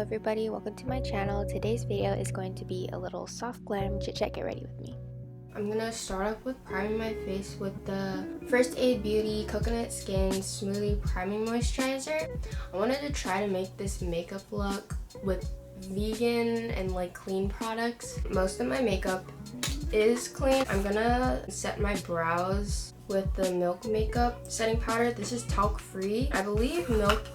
everybody, welcome to my channel. Today's video is going to be a little soft glam chit chat. Get ready with me. I'm gonna start off with priming my face with the First Aid Beauty Coconut Skin Smoothie Priming Moisturizer. I wanted to try to make this makeup look with vegan and like clean products. Most of my makeup is clean. I'm gonna set my brows with the Milk makeup setting powder. This is talc free. I believe Milk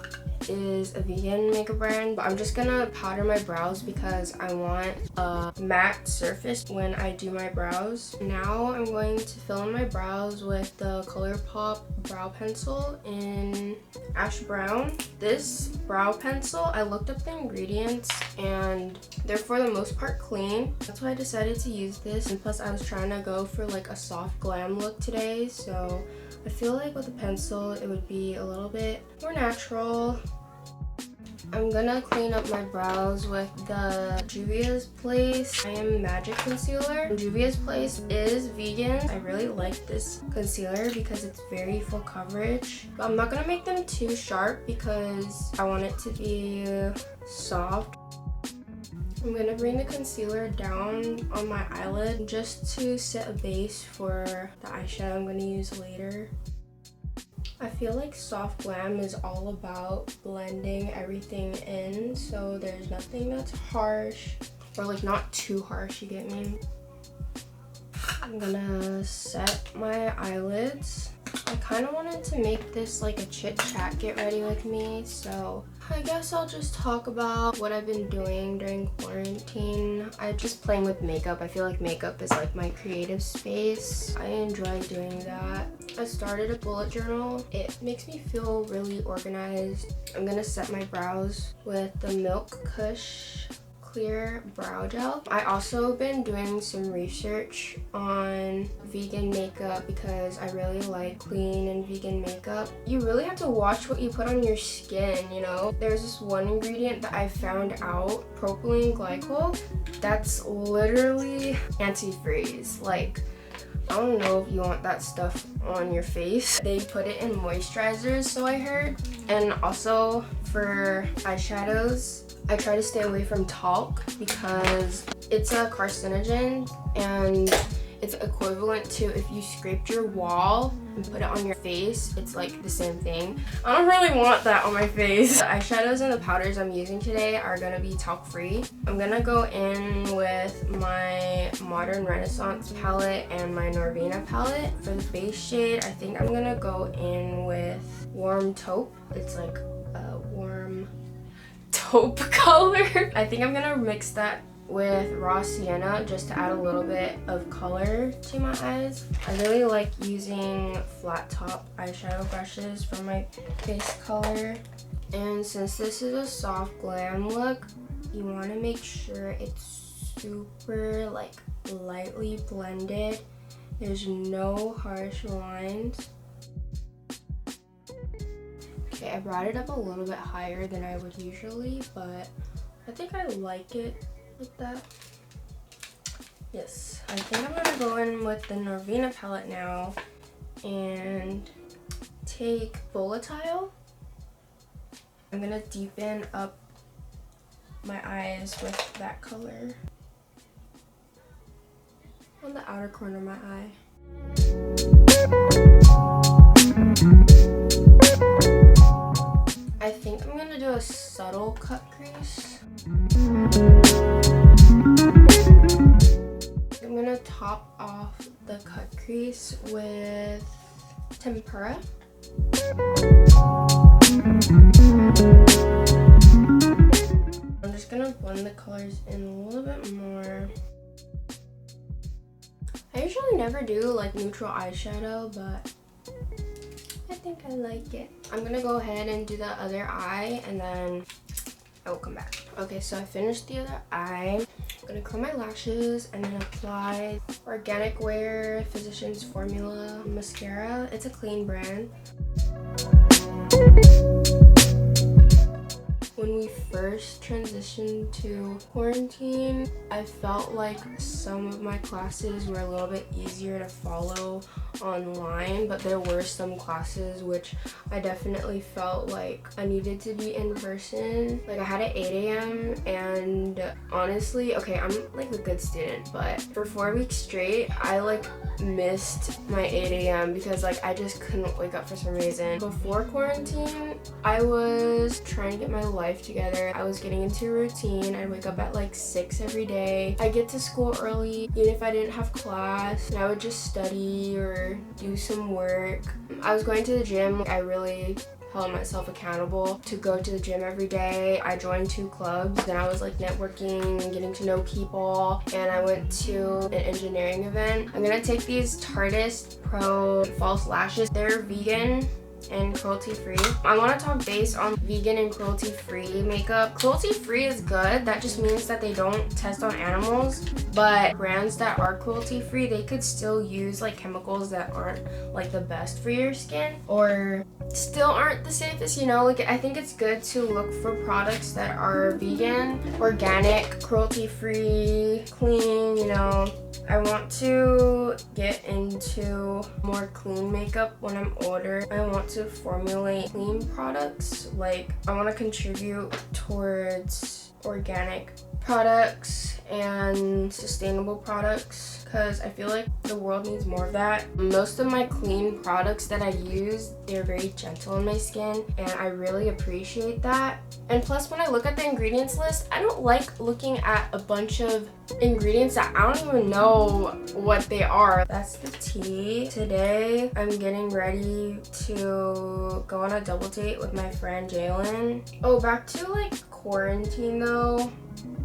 is a vegan makeup brand, but I'm just gonna powder my brows because I want a matte surface when I do my brows. Now I'm going to fill in my brows with the ColourPop brow pencil in ash brown. This brow pencil, I looked up the ingredients and they're for the most part clean. That's why I decided to use this, and plus I was trying to go for like a soft glam look today, so I feel like with a pencil it would be a little bit more natural. I'm gonna clean up my brows with the Juvia's Place I Am Magic Concealer. Juvia's Place is vegan. I really like this concealer because it's very full coverage. But I'm not gonna make them too sharp because I want it to be soft. I'm gonna bring the concealer down on my eyelid just to set a base for the eyeshadow I'm gonna use later. I feel like soft glam is all about blending everything in, so there's nothing that's harsh or like not too harsh, you get me? I'm gonna set my eyelids. I kind of wanted to make this like a chit chat get ready with me, so I guess I'll just talk about what I've been doing during quarantine. I'm just playing with makeup. I feel like makeup is like my creative space. I enjoy doing that. I started a bullet journal. It makes me feel really organized. I'm gonna set my brows with the Milk Kush Clear Brow Gel. I also been doing some research on vegan makeup because I really like clean and vegan makeup. You really have to watch what you put on your skin, you know? There's this one ingredient that I found out, propylene glycol, that's literally anti-freeze. Like, I don't know if you want that stuff on your face. They put it in moisturizers, so I heard. And also for eyeshadows, I try to stay away from talc because it's a carcinogen and it's equivalent to if you scraped your wall and put it on your face. It's like the same thing. I don't really want that on my face. The eyeshadows and the powders I'm using today are gonna be talc free. I'm gonna go in with my Modern Renaissance palette and my Norvina palette. For the base shade, I think I'm gonna go in with Warm Taupe. It's like a warm taupe color. I think I'm gonna mix that with raw sienna just to add a little bit of color to my eyes. I really like using flat top eyeshadow brushes for my face color. And since this is a soft glam look, you want to make sure it's super like lightly blended. There's no harsh lines. Okay, I brought it up a little bit higher than I would usually, but I think I like it like that. Yes, I think I'm gonna go in with the Norvina palette now and take Volatile. I'm gonna deepen up my eyes with that color on the outer corner of my eye. I think I'm gonna do a subtle cut crease. I'm gonna top off the cut crease with Tempera. I'm just gonna blend the colors in a little bit more. I usually never do like neutral eyeshadow, but I think I like it. I'm gonna go ahead and do the other eye and then I will come back. Okay, so I finished the other eye. I'm gonna curl my lashes and then apply Organic Wear Physicians Formula mascara. It's a clean brand. When we first transitioned to quarantine, I felt like some of my classes were a little bit easier to follow online, but there were some classes which I definitely felt like I needed to be in person. Like I had at 8 a.m. and honestly, okay, I'm like a good student, but for 4 weeks straight, I like missed my 8 a.m. because like I just couldn't wake up for some reason. Before quarantine, I was trying to get my life together. I was getting into a routine. I'd wake up at like 6 every day. I'd get to school early, even if I didn't have class, and I would just study or do some work. I was going to the gym. I really held myself accountable to go to the gym every day. I joined 2 clubs, then I was like networking, getting to know people, and I went to an engineering event. I'm gonna take these Tartist Pro false lashes. They're vegan and cruelty-free. I want to talk based on vegan and cruelty-free makeup. Cruelty-free is good. That just means that they don't test on animals, but brands that are cruelty-free, they could still use like chemicals that aren't like the best for your skin or still aren't the safest, you know? Like I think it's good to look for products that are vegan, organic, cruelty-free, clean, you know. I want to get into more clean makeup when I'm older. I want to formulate clean products. Like I want to contribute towards organic products and sustainable products because I feel like the world needs more of that. Most of my clean products that I use, they're very gentle on my skin and I really appreciate that. And plus when I look at the ingredients list, I don't like looking at a bunch of ingredients that I don't even know what they are. That's the tea. Today I'm getting ready to go on a double date with my friend Jalen. Oh, back to like quarantine though.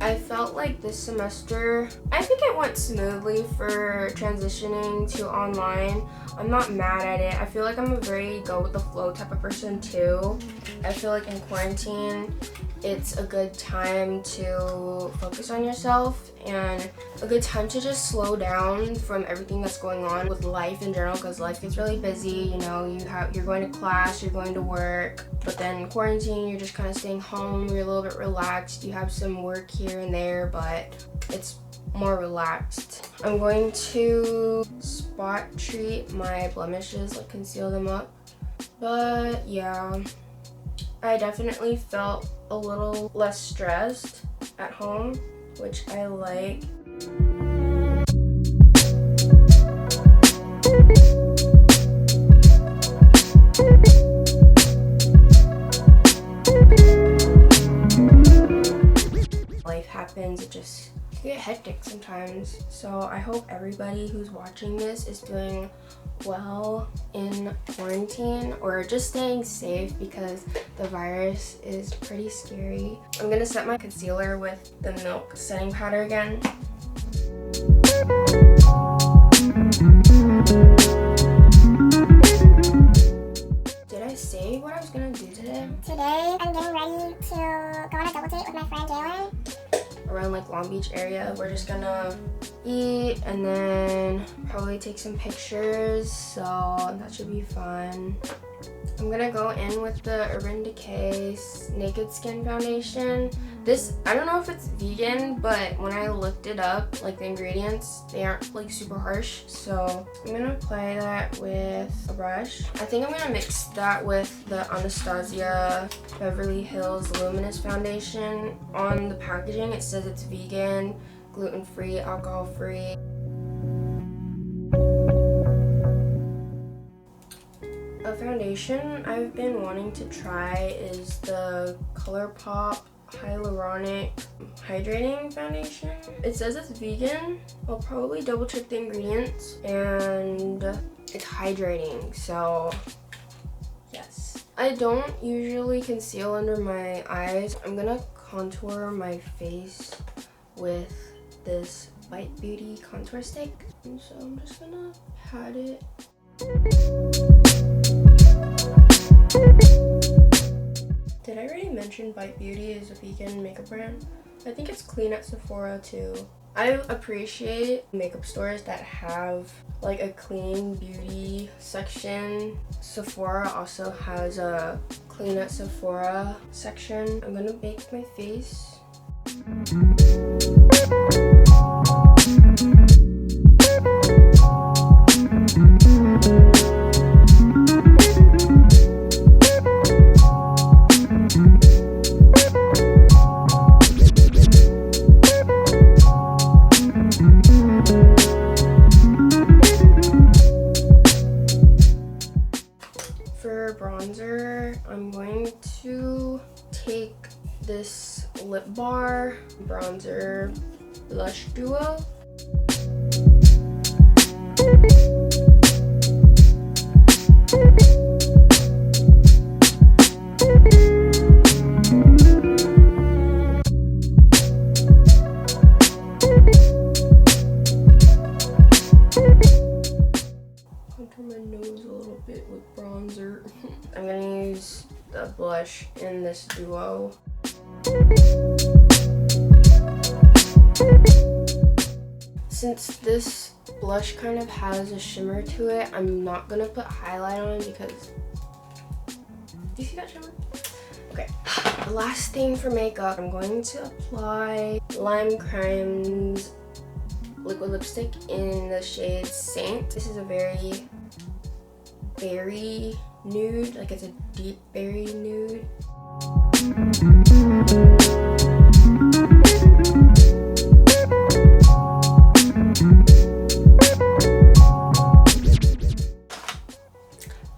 I felt like this semester, I think it went smoothly for transitioning to online. I'm not mad at it. I feel like I'm a very go with the flow type of person too. I feel like in quarantine, it's a good time to focus on yourself and a good time to just slow down from everything that's going on with life in general, because life gets really busy. You know, you're going to class, you're going to work, but then quarantine, you're just kind of staying home, you're a little bit relaxed, you have some work here and there, but it's more relaxed. I'm going to spot treat my blemishes, like conceal them up, but yeah, I definitely felt a little less stressed at home, which I like. Life happens, it just get hectic sometimes. So I hope everybody who's watching this is doing well in quarantine or just staying safe because the virus is pretty scary. I'm gonna set my concealer with the milk setting powder again. Did I say what I was gonna do today? Today, I'm getting ready to go on a double date with my friend Jalen. Around like Long Beach area. We're just gonna eat and then probably take some pictures, so that should be fun. I'm gonna go in with the Urban Decay Naked Skin Foundation. This, I don't know if it's vegan, but when I looked it up, like the ingredients, they aren't like super harsh. So I'm gonna apply that with a brush. I think I'm gonna mix that with the Anastasia Beverly Hills Luminous Foundation. On the packaging, it says it's vegan, gluten-free, alcohol-free. A foundation I've been wanting to try is the ColourPop Hyaluronic Hydrating Foundation. It says it's vegan. I'll probably double check the ingredients, and it's hydrating, so yes. I don't usually conceal under my eyes. I'm gonna contour my face with this Bite Beauty contour stick, and so I'm just gonna pat it. Did I already mention Bite Beauty is a vegan makeup brand? I think it's clean at Sephora too. I appreciate makeup stores that have like a clean beauty section. Sephora also has a Clean at Sephora section. I'm gonna bake my face. For bronzer, I'm going to take this lip bar bronzer blush duo. Contour my nose a little bit with bronzer. I'm gonna use the blush in this duo. Since this blush kind of has a shimmer to it, I'm not gonna put highlight on because, do you see that shimmer? Okay, the last thing for makeup, I'm going to apply Lime Crime's liquid lipstick in the shade Saint. This is a very berry nude, like it's a deep berry nude.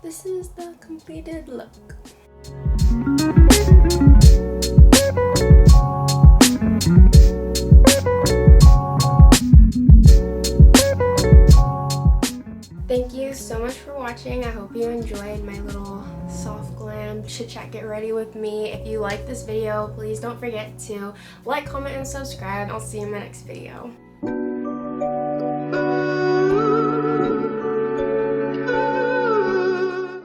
This is the completed look. Thank you so much for watching. I hope you enjoyed my little soft glam chit chat get ready with me. If you like this video, please don't forget to like, comment, and subscribe. I'll see you in my next video.